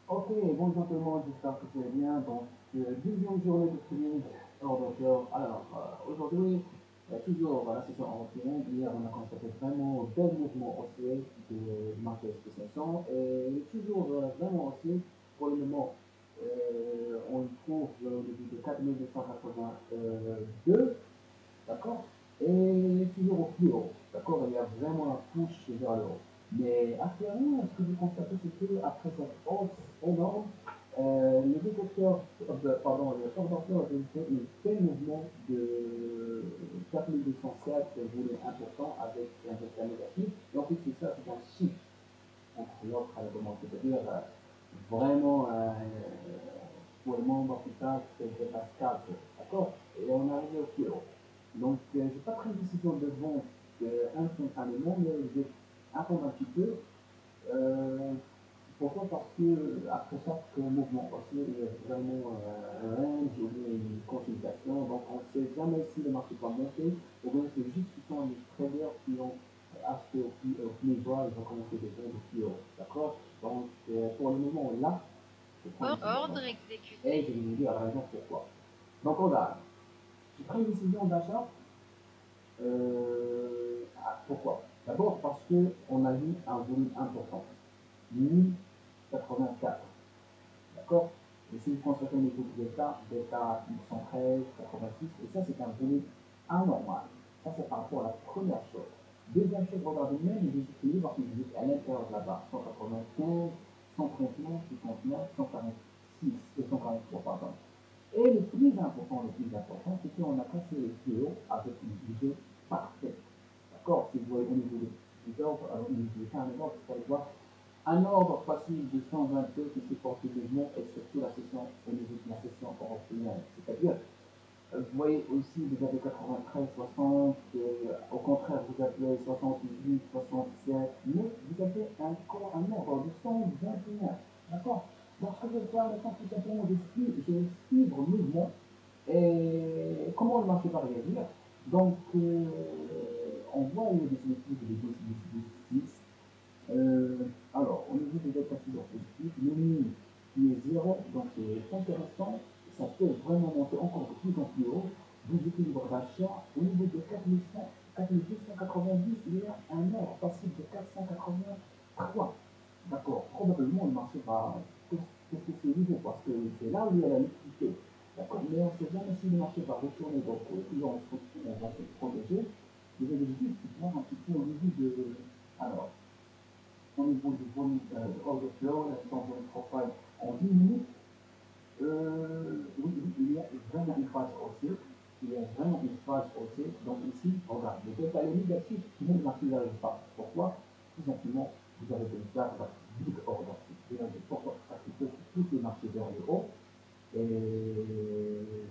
Ok, bonjour tout le monde, j'espère que vous allez bien. Donc, deuxième journée de streaming hors d'Europe. Alors, aujourd'hui, toujours la session européenne. Hier, on a constaté vraiment bel mouvement haussier de marché spécialisation et toujours vraiment haussier pour le moment. On le trouve au début de 4282, d'accord? Et toujours au plus haut, d'accord? Il y a vraiment un push vers le haut. Mais actuellement, ce que vous constatez, c'est qu'après cette hausse énorme, le détecteur, pardon, le ordinateur a fait un tel mouvement de 4207 volume important avec un résultat négatif. Et en plus, c'est ça, c'est un chiffre entre l'offre et la demande. C'est-à-dire, vraiment, pour le moment, plus tard, c'est dépasse 4, d'accord? Et on arrive au plus haut. Donc, je n'ai pas pris une décision de vente instantanément, mais j'ai attendre un petit peu. Euh, Pourquoi? Parce que après chaque mouvement haussier, il y a vraiment un range ou bien une consultation. Donc, on ne sait jamais si le marché va monter ou bien c'est juste que sont les traders qui ont acheté au plus bas, ils ont commencé des ventes au plus haut. D'accord? Donc, pour le moment, là, je prends une décision Ordre d'achat. Et je exécuté. vais vous dire la raison pourquoi. Donc, on a, j'ai pris une décision d'achat. Pourquoi? D'abord parce qu'on a eu un volume important. 1084. D'accord? Et si vous constatez au niveau du delta 113, 86, et ça c'est un volume anormal. Ça c'est par rapport à la première chose. Deuxième chose, regardez même les déséquilibres qui existent à l'intérieur de la barre. 195, 139, 59, 146 et 143, pardon. Et le plus important, c'est qu'on a cassé les tuyaux avec une visée parfaite. D'accord? Si vous voyez au niveau des ordres, au niveau des carnets d'ordre, vous allez voir un ordre facile de 122 qui supporte le mouvement et surtout la session au niveau de la session européenne. C'est-à-dire, vous voyez aussi, vous avez 93, 60, au contraire, vous avez 78, 67, mais vous avez encore un ordre de 121. D'accord? Donc, ce que je vais faire maintenant, tout simplement, je vais suivre le mouvement et comment le marché va réagir. Donc, on voit le dispositif de 10, alors, au niveau des dates toujours positives, le mini qui est 0, donc c'est intéressant, ça peut vraiment monter encore de plus en plus haut. Vous équilibre d'achat, au niveau de 4100, 4290, il y a un ordre passif de 483. D'accord, probablement le marché va tester ce niveau parce que c'est là où il y a la liquidité. D'accord, mais on ne sait jamais si le marché va retourner, donc toujours on se retrouve, on va se protéger. Je vais juste voir un petit peu au niveau de. Alors, au niveau du volume de overflow, dans votre profile en 10 minutes, oui, oui, il y a vraiment une phase haussière. Il y a vraiment une phase haussière. Donc ici, regarde, le delta est négatif, mais le marché n'arrive pas. Pourquoi? Tout simplement, vous avez des ordres big orders. Pourquoi? Parce que poussent le marché vers le haut. Et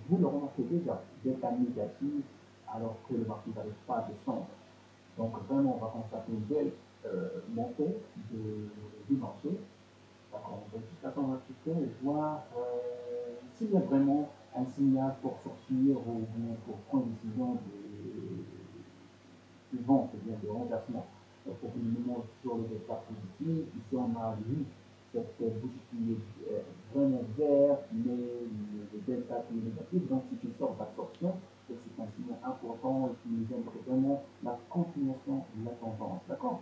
vous le remarquez déjà, delta négatif, alors que le marché n'arrive pas à descendre. Donc vraiment, on va constater une belle montée du marché. Donc on va juste attendre un petit peu et voir s'il y a vraiment un signal pour sortir ou bien pour prendre une décision de vente, ou bien de renversement. Donc pour le moment, sur le départ positif, ici on a vu cette bougie qui est vraiment verte, mais le delta qui est négatif, donc c'est une sorte d'absorption, et c'est un signal important et qui nous aimerait vraiment la continuation de la tendance. D'accord?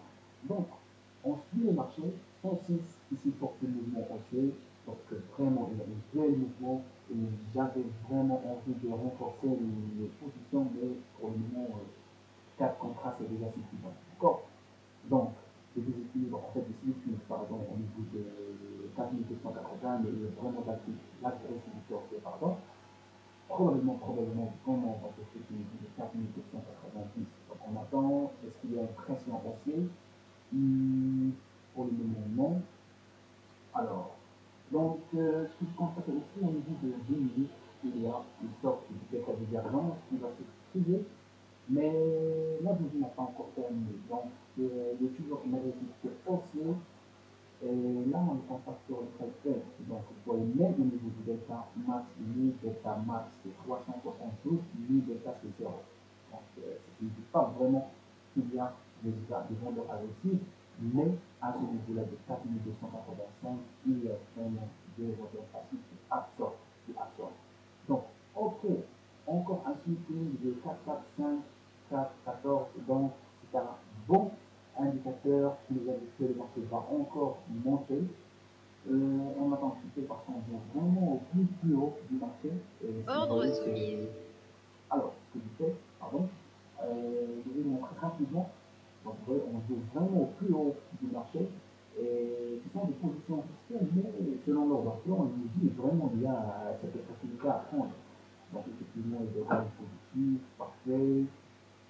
Donc, on suit le marché, 106 ici pour le mouvement haussier, donc vraiment il y a un bel mouvement et j'avais vraiment envie de renforcer les positions, mais pour le moment, 4 contrats c'est déjà suffisant. D'accord? Donc, les déséquilibres, en fait, les déséquilibres, pardon, au niveau de 4280, mais vraiment l'agressivité haussière, pardon, probablement, vraiment, on va tester au niveau de 4290. Donc, on attend, est-ce qu'il y a une pression haussière? Pour le moment, non. Alors, donc, ce que je constate aussi au niveau de 10 minutes, il y a une sorte d'état de divergence qui va se créer, mais la bougie n'a pas encore terminé. Donc, il y a toujours une résistance haussière. Et là, on est constate sur le trade. Donc, vous voyez même au niveau du delta max, le delta max c'est 372, le delta c'est 0. Donc, ce qui ne dit pas vraiment qu'il y a des vendeurs agressifs, mais à ce niveau-là de 4285, il y a vraiment des ordres faciles qui absorbent. Donc, ok, encore un swing de 4, 4, 5, 4, 14, donc c'est un bon indicateur qui nous indique que le marché va encore monter. On attend un petit peu parce qu'on vient vraiment au plus haut du marché. Et si vous Ordre voyez, soumise. c'est. Alors, ce que je fais, pardon, je vais vous montrer rapidement. Donc, vous voyez, on joue vraiment au plus haut du marché. Et ce sont des positions officielles, mais selon l'ordre plan, on nous dit vraiment il y a cette facilité à prendre. Donc, effectivement, il y aura une positif, parfait.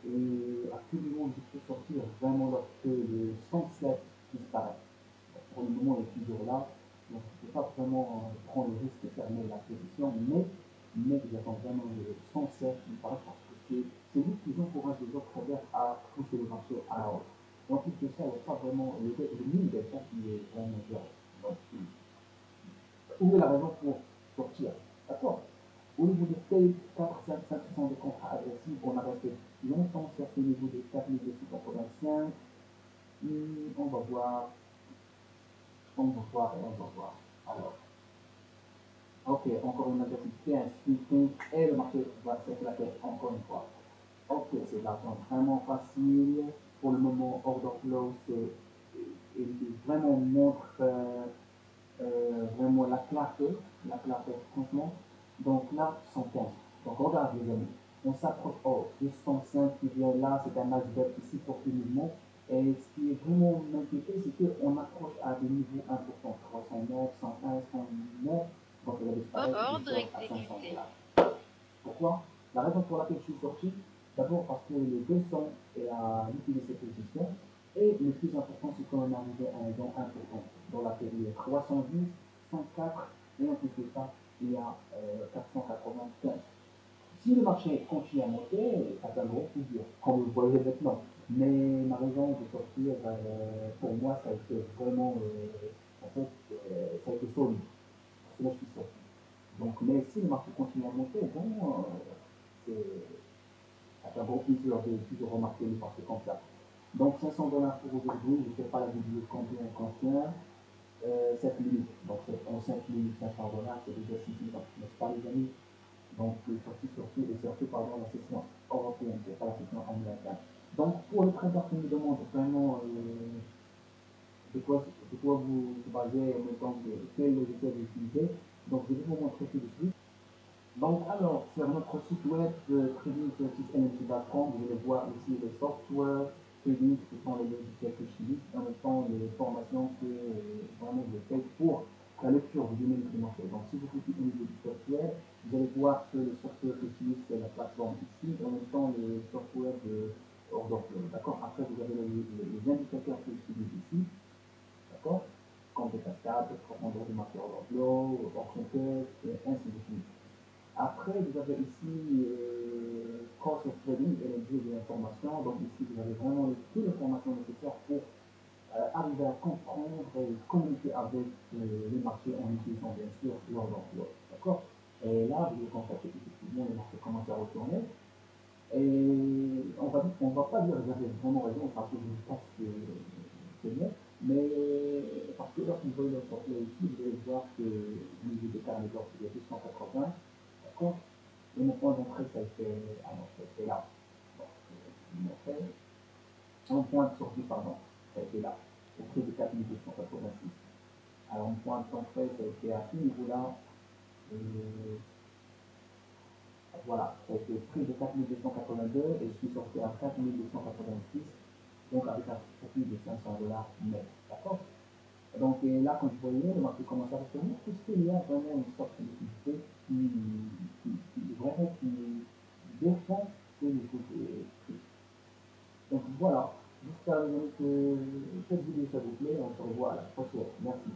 Et à tout moment, je peux sortir vraiment lorsque le 107 disparaît. Pour le moment, il est toujours là. Donc, je ne peux pas vraiment prendre le risque de fermer la position, mais j'attends vraiment le 107 disparaître parce que c'est lui qui encourage les autres traders à pousser le marché à la hausse. Et en plus de ça, il n'y a pas vraiment le mille delta qui est vraiment géré. Donc, où est la raison pour sortir? D'accord. Au niveau des tailles 4, 5, 5 sont des contrats agressifs. On a resté longtemps sur ce niveau de 4285. On va voir, on va voir et on va voir. Alors, ok, encore une agressivité, un splitting et le marché va s'éclater encore une fois. Ok, c'est de l'argent vraiment facile. Pour le moment, order flow, il vraiment montre vraiment la clarté, franchement. Donc là, 115. Donc regarde les amis, on s'approche du 105 qui vient là, c'est un iceberg ici pour le mouvement. Et ce qui est vraiment m'inquiété, c'est qu'on approche à des niveaux importants, 309, 101, 109, donc il va disparaître et Ordre sort à 500 exécuté. dollars. Pourquoi? La raison pour laquelle je suis sorti, d'abord parce que le 200 est à liquider ses positions, et le plus important, c'est qu'on est arrivé à un gain important. Dans la période 310, 104, et en plus de ça, il y a 495. Si le marché continue à monter, ça peut un gros coup dur, comme vous voyez maintenant. Mais ma raison de sortir, pour moi, ça a été vraiment, en fait, ça a été solide. Parce que là, je suis sorti. Donc, mais si le marché continue à monter, bon, ça fait un gros plaisir de toujours remarquer le marché comme ça. Donc 500 dollars pour aujourd'hui, je ne fais pas la vidéo combien on contient. 7 minutes. Donc en 5 minutes, 500 dollars, c'est déjà suffisant, n'est-ce pas les amis? Donc surtout pardon, la session européenne, c'est pas la session américaine. Donc pour les traders qui me demandent vraiment de quoi vous basez en même temps de quel logiciel vous utilisez, donc je vais vous montrer tout de suite. Donc, alors, sur notre site web trading36energy.com, vous allez voir ici les software trading, qui sont les logiciels que j'utilise, en même temps les formations que vraiment je fais pour la lecture du dynamique du marché. Donc, si vous cliquez au niveau du software, vous allez voir que le software que j'utilise, c'est la plateforme ici, et en même temps le software de order flow. D'accord. Après, vous avez les indicateurs que j'utilise ici, d'accord, comme des cascades, profondeur du marché order flow, option test, et ainsi de suite. Après, vous avez ici course of trading et le jeu de l'information. Donc ici, vous avez vraiment toutes les formations nécessaires pour arriver à comprendre et communiquer avec les marchés en utilisant bien sûr l'ordre d'emploi. D'accord. Et là, vous allez constater qu'effectivement, le marché commence à retourner. Et on va pas dire que vous avez vraiment raison, parce que je pense que c'est bien, mais parce que lorsque vous voyez le portrait ici, vous allez voir que au niveau des carnets d'or, il y a 280, d'accord. Et mon point d'entrée, ça a été, c'est là. Donc, mon fait, mon point de sortie, pardon, ça a été là, au prix de 4286. Alors, mon point d'entrée, ça a été à ce niveau-là, voilà, ça a été au prix de 4282 et je suis sorti à 4286, donc avec un profit de 500 dollars net. D'accord. Donc là, quand vous voyez, le marché commence à retourner, puisqu'il y a vraiment une sorte de liquidité qui défend ce niveau de prix. Donc voilà, j'espère que cette vidéo ça vous plaît, on se revoit à la prochaine. Merci.